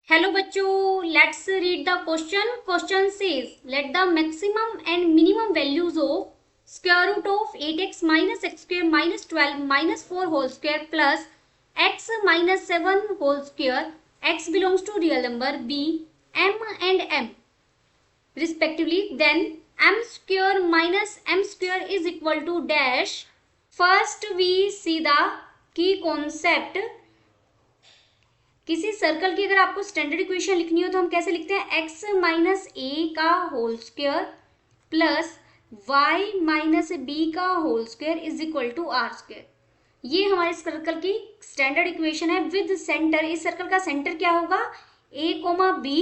Hello बच्चों, let's read the question. Question says let the maximum and minimum values of square root of 8x minus x square minus 12 minus 4 whole square plus x minus 7 whole square. x belongs to real number b, m and m respectively. Then m square minus m square is equal to dash. First we see the key concept. किसी circle की अगर आपको standard equation लिखनी हो तो हम कैसे लिखते हैं? एक्स माइनस ए का whole square plus y minus b का whole square is equal to r square. ये हमारे सर्कल की स्टैंडर्ड इक्वेशन है विद सेंटर. इस सर्कल का सेंटर क्या होगा? A comma b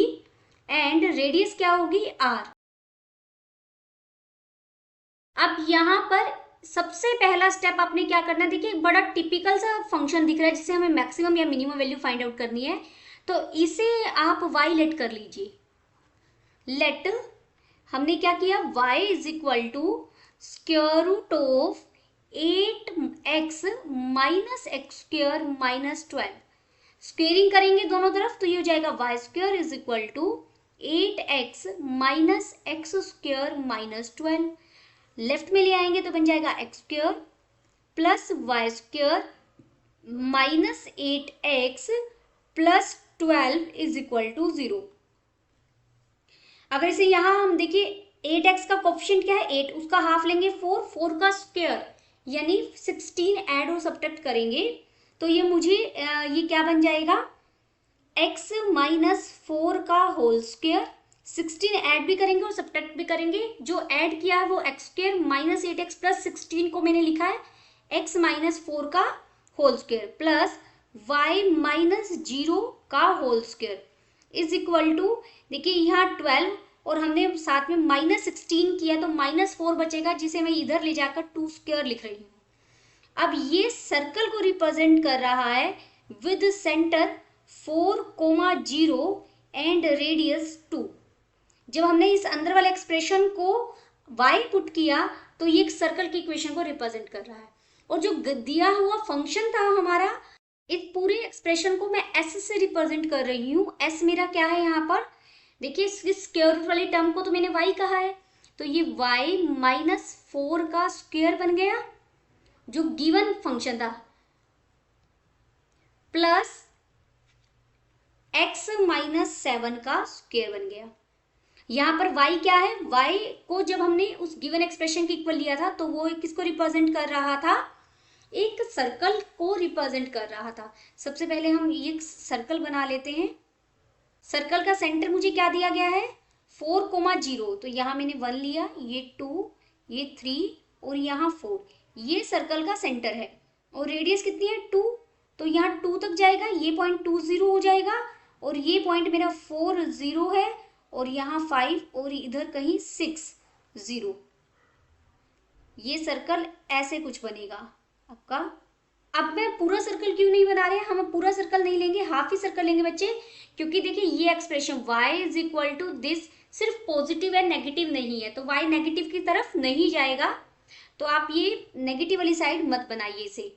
and radius क्या होगी? आर. अब यहाँ पर सबसे पहला स्टेप आपने क्या करना है? देखिए एक बड़ा टिपिकल सा फंक्शन दिख रहा है जिसे हमें मैक्सिमम या मिनिमम वैल्यू फाइंड आउट करनी है. तो इसे आप y लेट कर लीजिए. लेट हमने क्या किया? y is equal to square root of 8x minus x square minus 12. Squaring करेंगे दोनों तरफ तो ये हो जाएगा y square is equal to 8x minus x square minus 12. Left में ले आएंगे तो बन जाएगा x square plus y square minus 8x plus 12 is equal to 0. अगर इसे यहां हम देखिए 8x का कोफिशिएंट क्या है? 8. उसका हाफ लेंगे 4. 4 का स्क्वायर यानी 16 ऐड और सब्ट्रैक्ट करेंगे तो ये मुझे ये क्या बन जाएगा? x माइनस 4 का होल स्क्वायर. 16 ऐड भी करेंगे और सब्ट्रैक्ट भी करेंगे. जो ऐड किया है वो x square minus 8x plus 16 को मैंने लिखा है x माइनस 4 का whole square plus y minus 0 का whole square is equal to, देखिए यहाँ 12 और हमने साथ में माइनस 16 किया तो माइनस 4 बचेगा जिसे मैं इधर ले जाकर 2 स्क्वायर लिख रही हूँ. अब ये सर्कल को रिप्रेजेंट कर रहा है विद सेंटर 4,0 एंड रेडियस 2. जब हमने इस अंदर वाले एक्सप्रेशन को y पुट किया तो ये एक सर्कल की इक्वेशन को रिप्रेजेंट कर रहा है. और जो दिया हुआ फंक्शन था हमारा, इस पूरे एक्सप्रेशन को मैं s से रिप्रेजेंट कर रही हूँ. s मेरा क्या है यहाँ पर? देखिए इस स्क्वायर रूट वाली टर्म को तो मैंने y कहा है तो ये y माइनस 4 का स्क्वायर बन गया जो गिवन फंक्शन था प्लस x माइनस 7 का स्क्वायर बन गया. यहाँ पर y क्या है? y को जब हमने उस गिवन एक्सप्रेशन के इक्वल लिया था तो वो किसको रिप्रेजेंट कर रहा था? एक सर्कल को रिप्रेजेंट कर रहा था. सबसे पहले हम एक सर्कल बना लेते हैं. सर्कल का सेंटर मुझे क्या दिया गया है? 4,0. तो यहाँ मैंने 1 लिया, ये 2, ये 3 और यहाँ 4. ये सर्कल का सेंटर है और रेडियस कितनी है? 2. तो यहाँ 2 तक जाएगा, ये पॉइंट 20 हो जाएगा और ये पॉइंट मेरा 40 है और यहाँ 5 और इधर कहीं 60. ये सर्कल ऐसे कुछ बनेगा आपका. अब मैं पूरा सर्कल क्यों नहीं बना रहे हैं? हम पूरा सर्कल नहीं लेंगे, हाफ ही सर्कल लेंगे बच्चे, क्योंकि देखिए ये expression y is equal to this सिर्फ पॉजिटिव है, नेगेटिव नहीं है. तो y नेगेटिव की तरफ नहीं जाएगा तो आप ये नेगेटिव वाली साइड मत बनाइए इसे.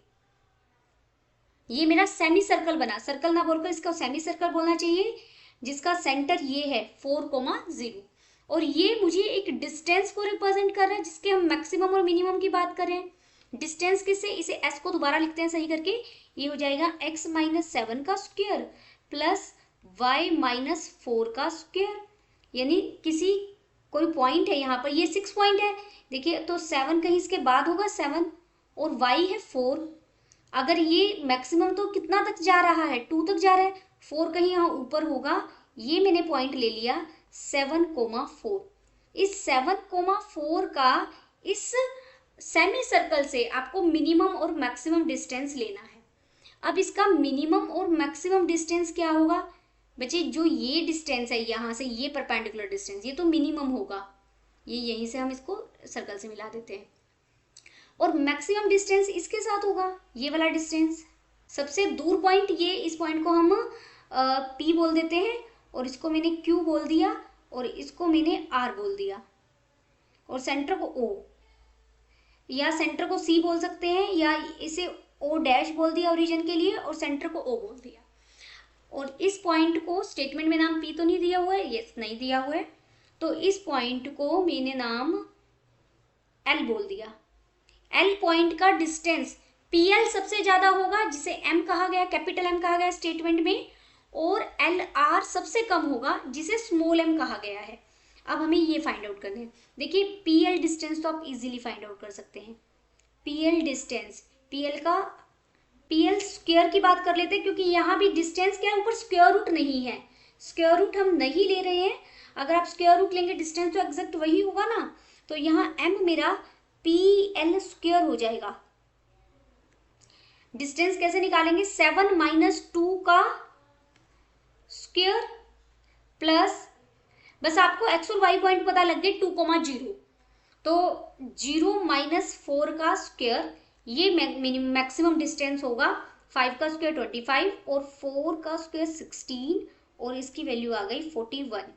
ये मेरा सेमी सर्कल बना. सर्कल ना बोलकर इसको सेमी सर्कल बोलना चाहिए जिसका सेंटर ये है 4,0 और ये मुझे एक डिस्टेंस को रिप्रेजेंट कर रहा है जिसके हम मैक्सिमम और मिनिमम की बात कर रहे हैं. डिस्टेंस किससे? इसे s को दोबारा लिखते हैं सही करके. ये हो जाएगा x माइनस 7 का स्क्वायर प्लस y माइनस 4 का स्क्वायर. यानी किसी कोई पॉइंट है यहाँ पर, ये 6 पॉइंट है देखिए, तो 7 कहीं इसके बाद होगा 7 और y है 4. अगर ये मैक्सिमम तो कितना तक जा रहा है? 2 तक जा रहा है. 4 कहीं यहाँ ऊपर होगा. ये मैंने पॉइंट ले लिया 7,4. इस 7,4 का इस सेमी सर्कल से आपको मिनिमम और मैक्सिमम डिस्टेंस लेना है. अब इसका मिनिमम और मैक्सिमम डिस्टेंस क्या होगा बच्चे? जो ये डिस्टेंस है यहाँ से, ये परपेंडिकुलर डिस्टेंस, ये तो मिनिमम होगा. ये यहीं से हम इसको सर्कल से मिला देते हैं. और मैक्सिमम डिस्टेंस इसके साथ होगा, ये वाला डिस्टेंस. सबसे दूर पॉइंट ये, इस पॉइंट को हम P बोल देते हैं और इसको मैंने Q बोल दिया और इसको मैंने R बोल दिया और सेंटर को O, या सेंटर को C बोल सकते हैं या इसे O डैश बोल दिया ओरिजिन के लिए और सेंटर को O बोल दिया. और इस पॉइंट को स्टेटमेंट में नाम P तो नहीं दिया हुआ है, यस नहीं दिया हुआ है, तो इस पॉइंट को मैंने नाम L बोल दिया। L पॉइंट का डिस्टेंस PL सबसे ज्यादा होगा जिसे M कहा गया, कैपिटल M कहा गया स्टेटमेंट में, और LR सबसे कम होगा जिसे स्मॉल m कहा गया है। अब हमें ये फाइंड आउट करना है। देखिए PL डिस्टेंस तो आप इजीली फाइंड आउट कर सकते हैं। PL डिस्टेंस, PL स्क्वायर की बात कर लेते हैं क्योंकि यहाँ भी डिस्टेंस क्या है, ऊपर स्क्वायर रूट नहीं है, स्क्वायर रूट हम नहीं ले रहे हैं। अगर आप स्क्वायर रूट लेंगे डिस्टेंस तो एग्जैक्ट वही होगा ना, तो यहाँ m मेरा PL स्क्वायर हो जाएगा। डिस्टेंस कैसे निकालेंगे, 7 - 2 का स्क्वायर प्लस, बस आपको x और y पॉइंट पता लग गए 2,0, तो 0 - 4 का स्क्वायर, ये मैक्सिमम डिस्टेंस होगा। 5 का स्क्वायर 25 और 4 का स्क्वायर 16 और इसकी वैल्यू आ गई 41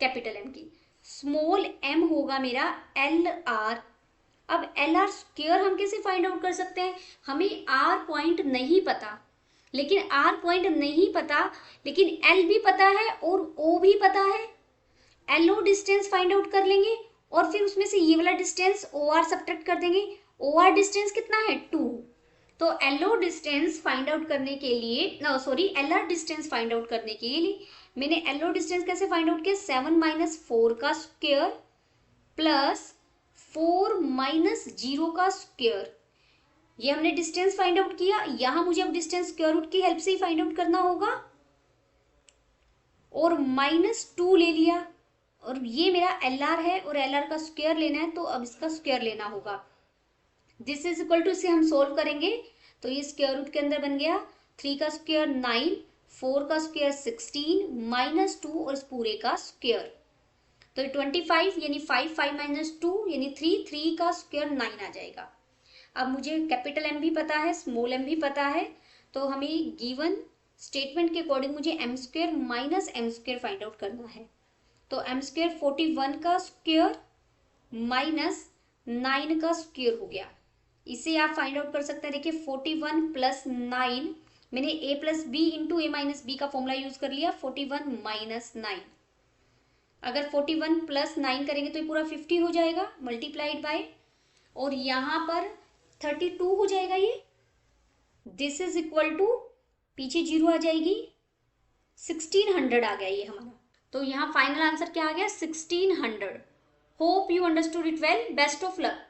कैपिटल M की। स्मॉल m होगा मेरा LR। अब LR स्क्वायर हम कैसे फाइंड आउट कर सकते हैं, हमें R पॉइंट नहीं पता, लेकिन R पॉइंट नहीं पता लेकिन L भी पता है और O भी पता है। LO डिस्टेंस फाइंड आउट कर लेंगे और फिर उसमें से ये वाला डिस्टेंस OR सब्ट्रैक्ट कर देंगे। OR डिस्टेंस कितना है 2, तो LO डिस्टेंस फाइंड आउट करने के लिए LR डिस्टेंस फाइंड आउट करने के लिए मैंने LO डिस्टेंस कैसे फाइंड आउट किया, 7 - 4 का स्क्वायर प्लस 4 - 0 का स्क्वायर, ये हमने डिस्टेंस फाइंड आउट किया। यहां मुझे अब डिस्टेंस स्क्वायर रूट की हेल्प से ही फाइंड आउट करना होगा, और -2 ले लिया, और ये मेरा LR है और LR का स्क्वायर लेना है, तो अब इसका स्क्वायर लेना होगा। दिस इज इक्वल टू, इसे हम सोल्व करेंगे तो ये स्क्वायर रूट के अंदर बन गया 3 का स्क्वायर 9, 4 का स्क्वायर 16 -2 और इस पूरे का स्क्वायर, तो 25 यानी 5 -2 यानी 3 का स्क्वायर 9 आ जाएगा। अब मुझे कैपिटल M भी पता है, स्मॉल m भी पता है, तो हमें गिवन स्टेटमेंट के अकॉर्डिंग मुझे m² - m² फाइंड आउट करना है। तो m² 41 का स्क्वायर माइनस 9 का स्क्वायर हो गया, इसे आप फाइंड आउट कर सकते हैं। देखिए 41 + 9, मैंने a + b × a - b का फॉर्मूला यूज कर लिया, 41 - 9। अगर 41 + 9 करेंगे तो ये पूरा 50 हो जाएगा मल्टीप्लाइड बाय, और यहाँ पर 32 हो जाएगा ये। दिस इज इक्वल टू, पीछे 0 आ जाएगी, 1600 आ गया ये हमारा। तो यहाँ फाइनल आंसर क्या आ गया, 1600। Hope you understood it well, best of luck.